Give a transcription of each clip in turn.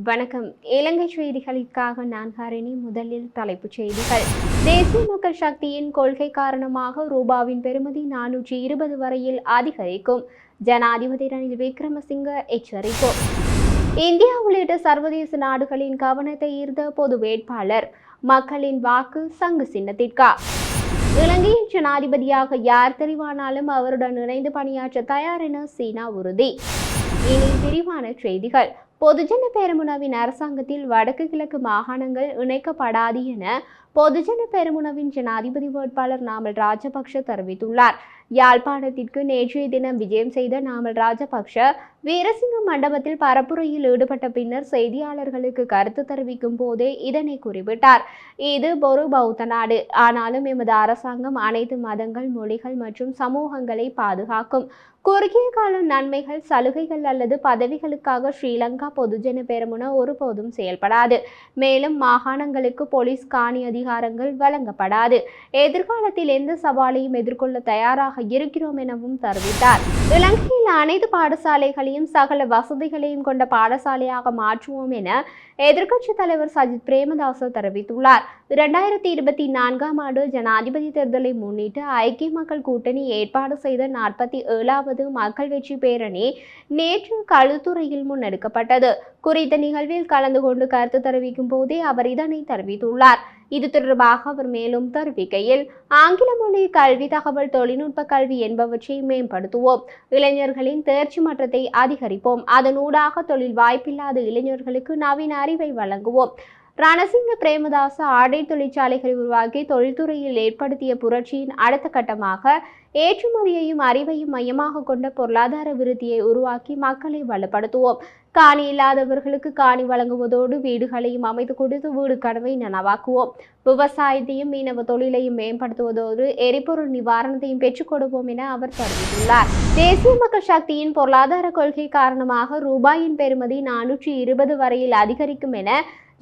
வணக்கம். இலங்கை செய்திகளுக்காக நான் ஹரிணி. முதலில் தலைப்புச் செய்திகள். தேசிய மக்கள் சக்தியின் கொள்கை காரணமாக ரூபாவின் பெறுமதி 420 வரையில் அதிகரிக்கும். ஜனாதிபதி ரணில் விக்ரமசிங்க எச்சரிப்பு. இந்தியா உள்ளிட்ட சர்வதேச நாடுகளின் கவனத்தை ஈர்த்த பொது வேட்பாளர். மக்களின் வாக்கு சங்கு சின்னத்திற்கா? இலங்கையின் ஜனாதிபதியாக யார் தெரிவானாலும் அவருடன் இணைந்து பணியாற்ற தயார் என சீனா உறுதி. இனி விரிவான செய்திகள். பொதுஜன பெரமுனவின் அரசாங்கத்தில் வடக்கு கிழக்கு மாகாணங்கள் இணைக்கப்படாது என பொதுஜன பெரமுனவின் ஜனாதிபதி வேட்பாளர் நாமல் ராஜபக்ஷ தெரிவித்துள்ளார். யாழ்ப்பாணத்திற்கு நேற்றைய தினம் விஜயம் செய்த நாமல் ராஜபக்ஷ வீரசிங்க மண்டபத்தில் பரப்புரையில் ஈடுபட்ட பின்னர் செய்தியாளர்களுக்கு கருத்து தெரிவிக்கும் போதே இதனை குறிப்பிட்டார். இது ஒரு பௌத்த நாடு, ஆனாலும் எமது அரசாங்கம் அனைத்து மதங்கள், மொழிகள் மற்றும் சமூகங்களை பாதுகாக்கும். குறுகிய கால நன்மைகள், சலுகைகள் அல்லது பதவிகளுக்காக ஸ்ரீலங்கா பொதுஜன பெரமுன ஒருபோதும் செயல்படாது. மேலும் மாகாணங்களுக்கு போலீஸ் காணி அதிகாரங்கள் வழங்கப்படாது. எதிர்காலத்தில் எந்த சவாலையும் எதிர்கொள்ள தயாராக இருக்கிறோம் எனவும் தெரிவித்தார். இலங்கையில் அனைத்து பாடசாலைகளையும் சகல வசதிகளையும் கொண்ட பாடசாலையாக மாற்றுவோம் என எதிர்க்கட்சி தலைவர் சஜித் பிரேமதாச தெரிவித்துள்ளார். 2024ஆம் ஆண்டு ஜனாதிபதி தேர்தலை முன்னிட்டு ஐக்கிய மக்கள் கூட்டணி ஏற்பாடு செய்த 47வது மக்கள் வெற்றி பேரணி நேற்று களுத்துறையில் முன்னெடுக்கப்பட்டது. குறித்த நிகழ்வில் கலந்து கொண்டு கருத்து தெரிவிக்கும் போதே அவர் இதனை தெரிவித்துள்ளார். இது தொடர்பாக அவர் மேலும் தெரிவிக்கையில், ஆங்கில மொழி கல்வி, தகவல் தொழில்நுட்ப கல்வி என்பவற்றை மேம்படுத்துவோம். இளைஞர்களின் தேர்ச்சி மட்டத்தை அதிகரிப்போம். அதனூடாக தொழில் வாய்ப்பில்லாத இளைஞர்களுக்கு நவீன அறிவை வழங்குவோம். ரணசிங்க பிரேமதாச ஆடை தொழிற்சாலைகளை உருவாக்கி தொழில்துறையில் ஏற்படுத்திய புரட்சியின் அடுத்த கட்டமாக ஏற்றுமதியையும் அறிவையும் மையமாக கொண்ட பொருளாதார விருத்தியை உருவாக்கி மக்களை வலுப்படுத்துவோம். காணி இல்லாதவர்களுக்கு காணி வழங்குவதோடு வீடுகளையும் அமைத்து கொடுத்து வீடு கனவை நனவாக்குவோம். விவசாயத்தையும் மீனவ தொழிலையும் மேம்படுத்துவதோடு எரிபொருள் நிவாரணத்தையும் பெற்றுக் கொடுப்போம் என அவர் தெரிவித்துள்ளார். தேசிய மக்கள் சக்தியின் பொருளாதார கொள்கை காரணமாக ரூபாயின் பெறுமதி 420 வரையில் அதிகரிக்கும் என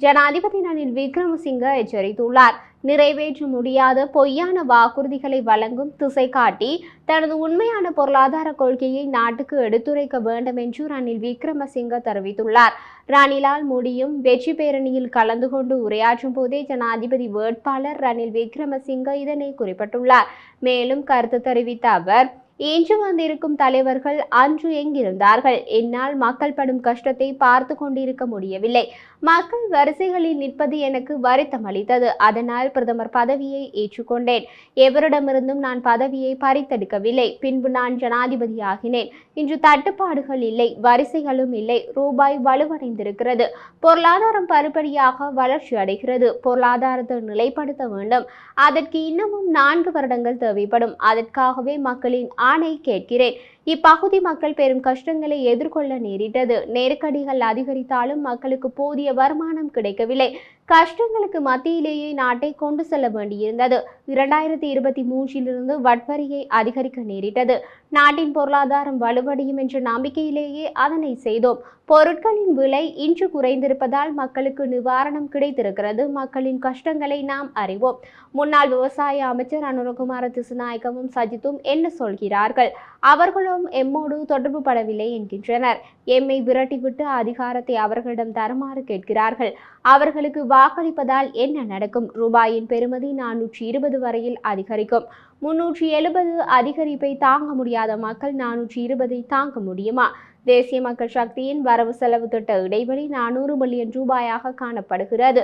ஜனாதிபதி ரணில் விக்ரமசிங்க எச்சரித்துள்ளார். நிறைவேற்ற முடியாத பொய்யான வாக்குறுதிகளை வழங்கும் திசை காட்டி தனது உண்மையான பொருளாதார கொள்கையை நாட்டுக்கு எடுத்துரைக்க வேண்டும் என்று ரணில் விக்ரமசிங்க தெரிவித்துள்ளார். ரணிலால் முடியும் வெற்றி பேரணியில் கலந்து கொண்டு உரையாற்றும் போதே ஜனாதிபதி வேட்பாளர் ரணில் விக்ரமசிங்க இதனை குறிப்பிட்டுள்ளார். மேலும் கருத்து தெரிவித்த அவர், இன்று வந்திருக்கும் தலைவர்கள் அன்று எங்கிருந்தார்கள்? என்னால் மக்கள் படும் கஷ்டத்தை பார்த்து கொண்டிருக்க முடியவில்லை. மக்கள் வரிசைகளில் நிற்பது எனக்கு வருத்தம் அளித்தது. அதனால் பிரதமர் பதவியை ஏற்றுக்கொண்டேன். எவரிடமிருந்தும் நான் பதவியை பறித்தெடுக்கவில்லை. பின்பு நான் ஜனாதிபதியாகினேன். இன்று தட்டுப்பாடுகள் இல்லை, வரிசைகளும் இல்லை. ரூபாய் வலுவடைந்திருக்கிறது. பொருளாதாரம் படிப்படியாக வளர்ச்சி அடைகிறது. பொருளாதாரத்தை நிலைப்படுத்த வேண்டும். அதற்கு இன்னமும் 4 வருடங்கள் தேவைப்படும். அதற்காகவே மக்களின் ஆணை கேட்கிறேன். இப்பகுதி மக்கள் பெரும் கஷ்டங்களை எதிர்கொள்ள நேரிட்டது. நெருக்கடிகள் அதிகரித்தாலும் மக்களுக்கு போதிய வருமானம் கிடைக்கவில்லை. கஷ்டங்களுக்கு மத்தியிலேயே நாட்டை கொண்டு செல்ல வேண்டியிருந்தது. 2023 வட்வரியை அதிகரிக்க நேரிட்டது. நாட்டின் பொருளாதாரம் வலுவடையும் என்ற நம்பிக்கையிலேயே அதனை செய்தோம். பொருட்களின் விலை இன்று குறைந்திருப்பதால் மக்களுக்கு நிவாரணம் கிடைத்திருக்கிறது. மக்களின் கஷ்டங்களை நாம் அறிவோம். முன்னாள் விவசாய அமைச்சர் அனுரகுமார திசுநாயக்கவும் சஜித்தும் என்ன சொல்கிறார்கள்? அவர்களும் எம்மோடு தொடர்பு படவில்லை என்கின்றனர். எம்மை விரட்டிவிட்டு அதிகாரத்தை அவர்களிடம் தருமாறு கேட்கிறார்கள். அவர்களுக்கு வாக்களிப்பதால் என்ன நடக்கும்? ரூபாயின் பெறுமதி 420 வரையில் அதிகரிக்கும். 370 அதிகரிப்பை தாங்க முடியாத மக்கள் 420ஐ தாங்க முடியுமா? தேசிய மக்கள் சக்தியின் வரவு செலவு திட்ட இடைவெளி 400 மில்லியன் ரூபாயாக காணப்படுகிறது.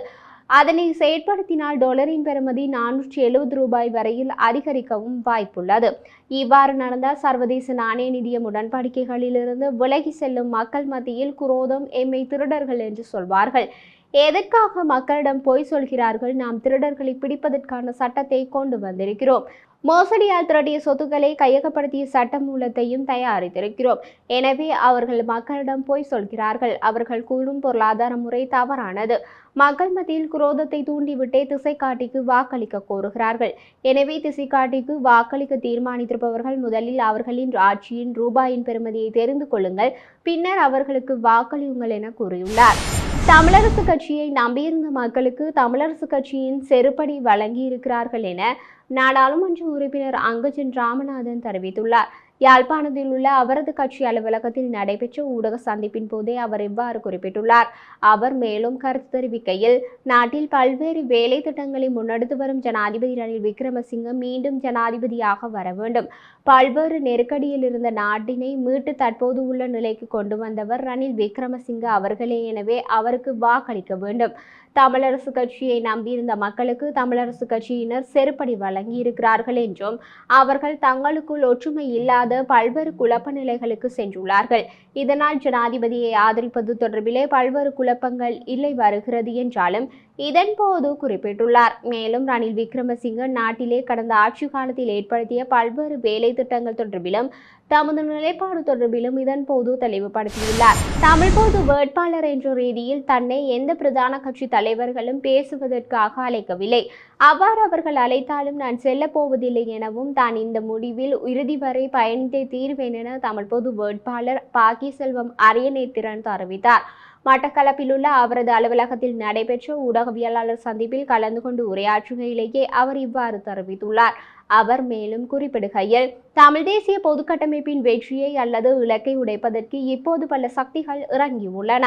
அதனை செயற்படுத்தினால் டாலரின் பெறுமதி 470 ரூபாய் வரையில் அதிகரிக்கவும் வாய்ப்புள்ளது. இவ்வாறு நடந்தால் சர்வதேச நாணய நிதியம் உடன்படிக்கைகளிலிருந்து விலகி செல்லும் மக்கள் மத்தியில் குரோதம் எம்மை திருடர்கள் என்று சொல்வார்கள். எதற்காக மக்களிடம் பொய் சொல்கிறார்கள்? நாம் திருடர்களை பிடிப்பதற்கான சட்டத்தை கொண்டு வந்திருக்கிறோம். மோசடியால் திரட்டிய சொத்துக்களை கையகப்படுத்திய சட்டமூலத்தையும் தயாரித்திருக்கிறோம். எனவே அவர்கள் மக்களிடம் பொய் சொல்கிறார்கள். அவர்கள் கூறும் பொருளாதார முறை தவறானது. மக்கள் மத்தியில் குரோதத்தை தூண்டிவிட்டே திசைக்காட்டிக்கு வாக்களிக்க கோருகிறார்கள். எனவே திசைக்காட்டிக்கு வாக்களிக்க தீர்மானித்திருப்பவர்கள் முதலில் அவர்களின் ஆட்சியின் ரூபாயின் பெறுமதியை தெரிந்து கொள்ளுங்கள், பின்னர் அவர்களுக்கு வாக்களியுங்கள் என கூறியுள்ளார். தமிழரசு கட்சியை நம்பியிருந்த மக்களுக்கு தமிழரசு கட்சியின் செருப்படி வழங்கியிருக்கிறார்கள் என நாடாளுமன்ற உறுப்பினர் அங்கஜன் ராமநாதன் தெரிவித்துள்ளார். யாழ்ப்பாணத்தில் உள்ள அவரது கட்சி அலுவலகத்தில் நடைபெற்ற ஊடக சந்திப்பின் போதே அவர் இவ்வாறு குறிப்பிட்டுள்ளார். அவர் மேலும் கருத்து தெரிவிக்கையில், நாட்டில் பல்வேறு வேலை திட்டங்களை முன்னெடுத்து வரும் ஜனாதிபதி ரணில் விக்ரமசிங்க மீண்டும் ஜனாதிபதியாக வர வேண்டும். பல்வேறு நெருக்கடியில் இருந்த நாட்டினை மீட்டு தற்போது உள்ள நிலைக்கு கொண்டு வந்தவர் ரணில் விக்ரமசிங்க அவர்களே. எனவே அவருக்கு வாக்களிக்க வேண்டும். தமிழரசு கட்சியை நம்பியிருந்த மக்களுக்கு தமிழரசு கட்சியினர் செருப்படி வழங்கியிருக்கிறார்கள் என்றும் அவர்கள் தங்களுக்குள் ஒற்றுமை இல்லாத பல்வேறு குழப்ப நிலைகளுக்கு சென்றுள்ளார்கள். இதனால் ஜனாதிபதியை ஆதரிப்பது தொடர்பிலே பல்வேறு குழப்பங்கள் இல்லை வருகிறது என்றாலும் இதன் போது குறிப்பிட்டுள்ளார். மேலும் ரணில் விக்ரமசிங்க நாட்டிலே கடந்த ஆட்சி காலத்தில் ஏற்படுத்திய பல்வேறு வேலை திட்டங்கள் தொடர்பிலும் தமது நிலைப்பாடு தொடர்பிலும் இதன் போது தெளிவுபடுத்தியுள்ளார். தமிழ் பொது வேட்பாளர் என்ற ரீதியில் தன்னை எந்த பிரதான கட்சி தலைவர்களும் பேசுவதற்காக அழைக்கவில்லை. அவ்வாறு அவர்கள் அழைத்தாலும் நான் செல்ல போவதில்லை எனவும் தான் இந்த முடிவில் இறுதி வரை பயணித்தே தீர்வேன் என தமிழ் பொது வேட்பாளர் பாக்கியசெல்வம் அரியநேத்திரன் தெரிவித்தார். மட்டக்களப்பில் உள்ள அவரது அலுவலகத்தில் நடைபெற்ற ஊடகவியலாளர் சந்திப்பில் கலந்து கொண்டு உரையாற்றுகையிலேயே அவர் இவ்வாறு தெரிவித்துள்ளார். அவர் மேலும் குறிப்பிடுகையில், தமிழ் தேசிய பொது கட்டமைப்பின் வெற்றியை அல்லது இலக்கை உடைப்பதற்கு இப்போது பல சக்திகள் இறங்கியுள்ளன.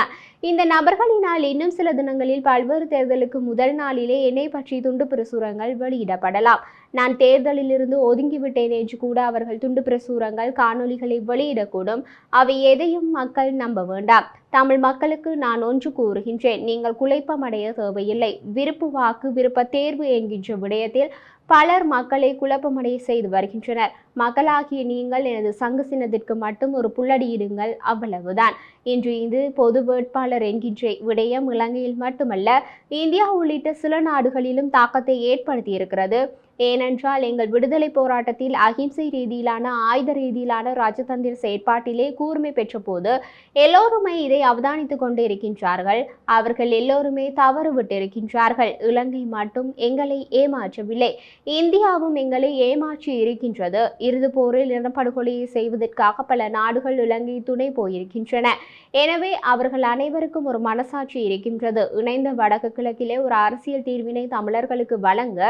இந்த நபர்களினால் இன்னும் சில தினங்களில் பல்வேறு தேர்தலுக்கு முதல் நாளிலே என்னை பற்றி துண்டு பிரசுரங்கள் வெளியிடப்படலாம். நான் தேர்தலில் இருந்து ஒதுங்கிவிட்டேன் என்று கூட அவர்கள் துண்டு பிரசுரங்கள் காணொலிகளை வெளியிடக்கூடும். அவை எதையும் மக்கள் நம்ப வேண்டாம். தமிழ் மக்களுக்கு நான் ஒன்று கூறுகின்றேன், நீங்கள் குழப்பமடைய தேவையில்லை. விருப்பு வாக்கு விருப்ப தேர்வு என்கின்ற விடயத்தில் பலர் மக்களை குழப்பமடைய செய்து வருகின்றனர். மக்களாகிய நீங்கள் எனது சங்கு சின்னத்திற்கு மட்டும் ஒரு புள்ளடியிடுங்கள், அவ்வளவுதான். இன்று இது பொது வேட்பாளர் என்கின்ற விடயம் இலங்கையில் மட்டுமல்ல, இந்தியா உள்ளிட்ட சில நாடுகளிலும் தாக்கத்தை ஏற்படுத்தியிருக்கிறது. ஏனென்றால் எங்கள் விடுதலை போராட்டத்தில் அகிம்சை ரீதியிலான ஆயுத ரீதியிலான ராஜதந்திர செயற்பாட்டிலே கூர்மை பெற்ற போது எல்லோருமே இதை அவதானித்துக் கொண்டு இருக்கின்றார்கள். அவர்கள் எல்லோருமே தவறு விட்டிருக்கின்றார்கள். இலங்கை மட்டும் எங்களை ஏமாற்றவில்லை, இந்தியாவும் எங்களை ஏமாற்றி இருக்கின்றது. இறுதி போரில் இனப்படுகொலையை செய்வதற்காக பல நாடுகள் இலங்கை துணை போயிருக்கின்றன. எனவே அவர்கள் அனைவருக்கும் ஒரு மனசாட்சி இருக்கின்றது. இணைந்த வடக்கு கிழக்கிலே ஒரு அரசியல் தீர்வினை தமிழர்களுக்கு வழங்க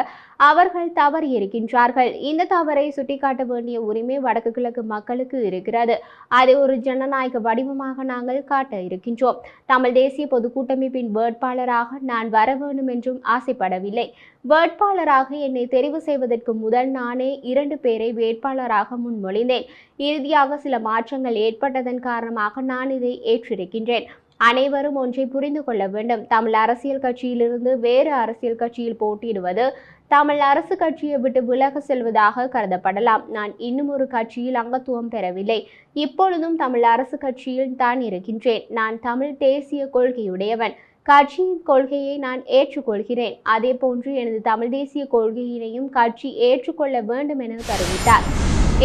அவர்கள் தவறி இருக்கின்றார்கள். இந்த தவறை சுட்டிக்காட்ட வேண்டிய உரிமை வடக்கு கிழக்கு மக்களுக்கு இருக்கிறது. அதை ஒரு ஜனநாயக வடிவமாக நாங்கள் காட்ட இருக்கின்றோம். தமிழ் தேசிய பொது கூட்டமைப்பின் வேட்பாளராக நான் வர வேண்டும் என்றும் ஆசைப்படவில்லை. வேட்பாளராக என்னை தெரிவு செய்வதற்கு முதல் நானே 2 பேரை வேட்பாளராக முன்மொழிந்தேன். இறுதியாக சில மாற்றங்கள் ஏற்பட்டதன் காரணமாக நான் இதை ஏற்றிருக்கின்றேன். அனைவரும் ஒன்றை புரிந்து கொள்ள வேண்டும். தமிழ் அரசியல் கட்சியிலிருந்து வேறு அரசியல் கட்சியில் போட்டியிடுவது தமிழ் அரசு கட்சியை விட்டு விலக செல்வதாக கருதப்படலாம். நான் இன்னும் ஒரு கட்சியில் அங்கத்துவம் பெறவில்லை. இப்பொழுதும் தமிழ் அரசு கட்சியில் தான் இருக்கின்றேன். நான் தமிழ் தேசிய கொள்கையுடையவன். கட்சியின் கொள்கையை நான் ஏற்றுக்கொள்கிறேன். அதே போன்று எனது தமிழ் தேசிய கொள்கையினையும் கட்சி ஏற்றுக்கொள்ள வேண்டும் என தெரிவித்தார்.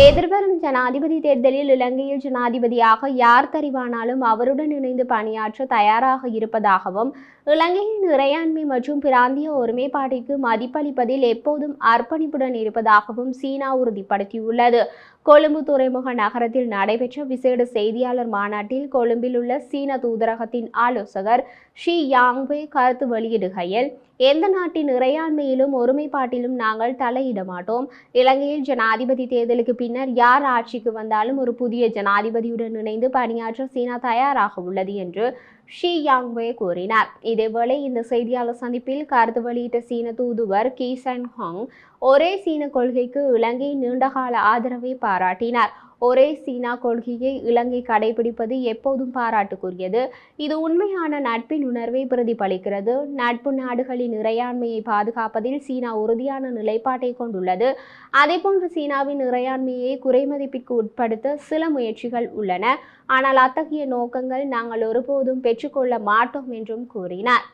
எதிர்வரும் ஜனாதிபதி தேர்தலில் இலங்கையில் ஜனாதிபதியாக யார் தெரிவானாலும் அவருடன் இணைந்து பணியாற்ற தயாராக இருப்பதாகவும் இலங்கையின் இறையாண்மை மற்றும் பிராந்திய ஒருமைப்பாட்டிற்கு மதிப்பளிப்பதில் எப்போதும் அர்ப்பணிப்புடன் இருப்பதாகவும் சீனா உறுதிப்படுத்தியுள்ளது. கொழும்பு துறைமுக நகரத்தில் நடைபெற்ற விசேட செய்தியாளர் மாநாட்டில் கொழும்பில் உள்ள சீன தூதரகத்தின் ஆலோசகர் ஷி யாங்வே கருத்து வெளியிடுகையில், எந்த நாட்டின் இறையாண்மையிலும் ஒருமைப்பாட்டிலும் நாங்கள் தலையிட மாட்டோம். இலங்கையில் ஜனாதிபதி தேர்தலுக்கு பின்னர் யார் ஆட்சிக்கு வந்தாலும் ஒரு புதிய ஜனாதிபதியுடன் இணைந்து பணியாற்ற சீனா தயாராக உள்ளது என்று ஷி யாங்வே கூறினார். இதேவேளை இந்த செய்தியாளர் சந்திப்பில் கருத்து வெளியிட்ட சீன தூதுவர் கி சன் ஹாங் ஒரே சீன கொள்கைக்கு இலங்கையின் நீண்டகால ஆதரவை பாராட்டினார். ஒரே சீனா கொள்கையை இலங்கை கடைபிடிப்பது எப்போதும் பாராட்டுக்குரியது. இது உண்மையான நட்பின் உணர்வை பிரதிபலிக்கிறது. நட்பு நாடுகளின் இறையாண்மையை பாதுகாப்பதில் சீனா உறுதியான நிலைப்பாட்டை கொண்டுள்ளது. அதேபோன்று சீனாவின் இறையாண்மையை குறைமதிப்பிற்கு உட்படுத்த சில முயற்சிகள் உள்ளன. ஆனால் அத்தகைய நோக்கங்கள் நாங்கள் ஒருபோதும் பெற்றுக்கொள்ள மாட்டோம் என்றும் கூறினார்.